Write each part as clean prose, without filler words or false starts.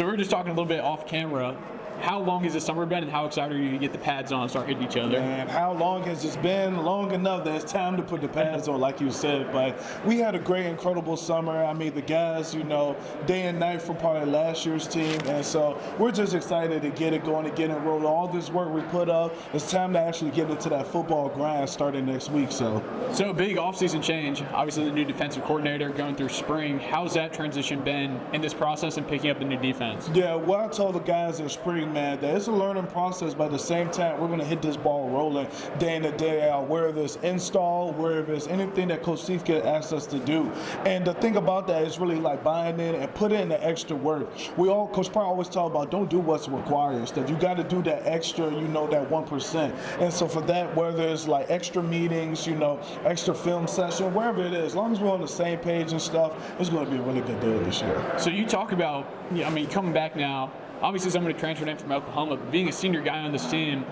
So we were just talking a little bit off camera. How long has the summer been, and how excited are you to get the pads on and start hitting each other? Man, how long has this been? Long enough that it's time to put the pads on, like you said. But we had a great, incredible summer. I mean, the guys, day and night from part of last year's team. And so we're just excited to get it going and get it rolling. All this work we put up, it's time to actually get into that football grind starting next week. So a big offseason change. Obviously, the new defensive coordinator going through spring. How's that transition been in this process and picking up the new defense? Yeah, well, I told the guys in spring, man, that it's a learning process, but at the same time, we're going to hit this ball rolling day in and day out, whether it's install, whether it's anything that Coach Siefke asks us to do. And the thing about that is really like buying in and put in the extra work. Coach Pryor always talk about don't do what's required stuff. You got to do that extra, that 1%. And so for that, whether it's like extra meetings, extra film session, wherever it is, as long as we're on the same page and stuff, it's going to be a really good deal this year. So you talk about, coming back now, obviously somebody transferred in from Oklahoma, but being a senior guy on this team,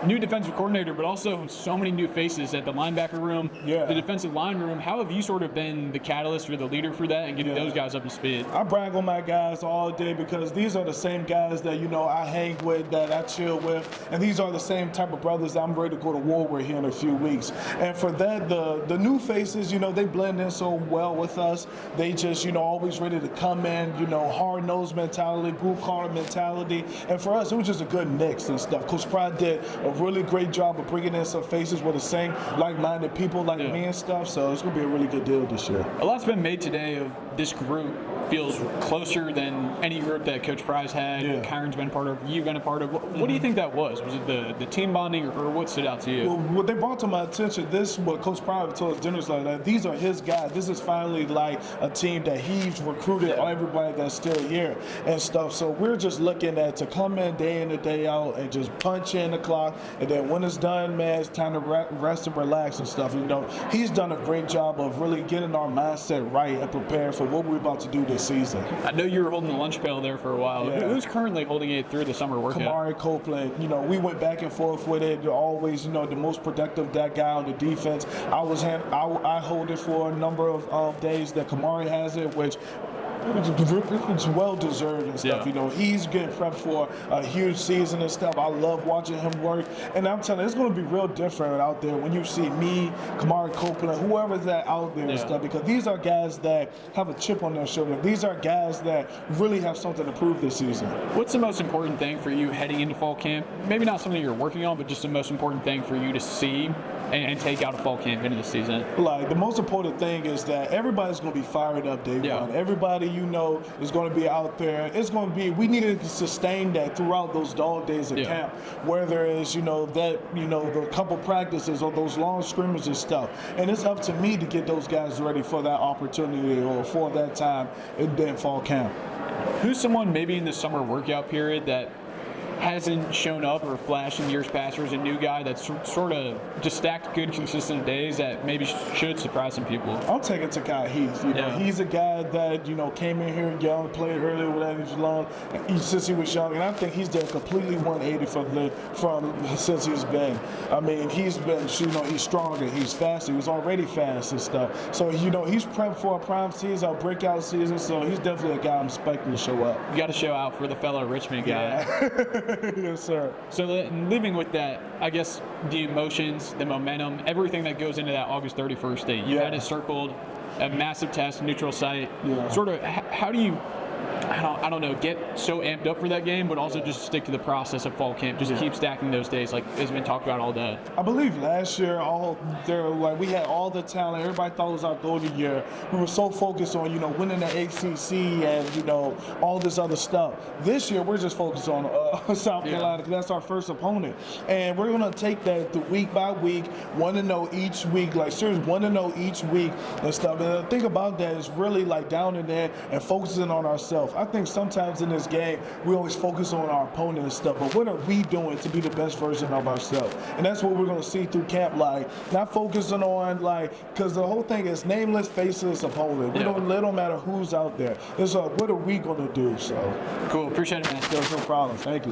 new defensive coordinator, but also so many new faces at the linebacker room, the defensive line room. How have you sort of been the catalyst or the leader for that and getting those guys up to speed? I brag on my guys all day because these are the same guys that, I hang with, that I chill with, and these are the same type of brothers that I'm ready to go to war with here in a few weeks. And for that, the new faces, they blend in so well with us. They just, always ready to come in, hard-nosed mentality, blue-collar mentality. And for us, it was just a good mix and stuff. Coach Pryor did a really great job of bringing in some faces with the same like-minded people like me and stuff. So it's going to be a really good deal this year. A lot's been made today of this group feels closer than any group that Coach Pryor's had. Kyron's been part of. You've been a part of. What do you think that was? Was it the team bonding, or what stood out to you? Well, what they brought to my attention, what Coach Pryor told us dinners like that. These are his guys. This is finally like a team that he's recruited everybody that's still here and stuff. So we're just looking at to come in and day out and just punch in the clock, and then when it's done, man, it's time to rest and relax and stuff. He's done a great job of really getting our mindset right and prepared for what we're about to do this season. I know you were holding the lunch pail there for a while. Who's currently holding it through the summer workout? Kamari Copeland. We went back and forth with it. Always, the most productive that guy on the defense. I hold it for a number of days that Kamari has it, which it's well deserved and stuff. He's getting prepped for a huge season and stuff. I love watching him work, and I'm telling you, it's going to be real different out there when you see me, Kamari Copeland, whoever's that out there and stuff, because these are guys that have a chip on their shoulder. These are guys that really have something to prove this season. What's the most important thing for you heading into fall camp? Maybe not something you're working on, but just the most important thing for you to see and take out of fall camp into the season? Like, the most important thing is that everybody's going to be fired up day one. Everybody is going to be out there. It's going to be, we need to sustain that throughout those dog days of camp, whether it's, the couple practices or those long scrimmages and stuff. And it's up to me to get those guys ready for that opportunity or for that time in fall camp. Who's someone maybe in the summer workout period that hasn't shown up or flashed in years past, or is a new guy that's sort of just stacked good, consistent days that maybe should surprise some people? I'll take it to Kai Heath. He's a guy that, came in here young, played early with that long, since he was young, and I think he's done completely 180 from since he's been. I mean, he's been, he's stronger, he's faster, he was already fast and stuff. So, he's prepped for a prime season, a breakout season, so he's definitely a guy I'm expecting to show up. You got to show out for the fellow Richmond guy. Yes, sir. So living with that, I guess the emotions, the momentum, everything that goes into that August 31st date. You had it circled, a massive test, neutral site. Sort of, how do you, I don't know, get so amped up for that game, but also just stick to the process of fall camp, just keep stacking those days like has been talked about all day? I believe last year, we had all the talent. Everybody thought it was our golden year. We were so focused on, winning the ACC and, all this other stuff. This year, we're just focused on South Carolina because that's our first opponent. And we're going to take that week by week, 1-0 each week, like seriously, 1-0 each week and stuff. And the thing about that is really like down in there and focusing on ourselves. I think sometimes in this game, we always focus on our opponent and stuff, but what are we doing to be the best version of ourselves? And that's what we're going to see through camp, like, not focusing on, because the whole thing is nameless, faceless opponent. It don't matter who's out there. It's what are we going to do? So cool. Appreciate it, man. No problem. Thank you.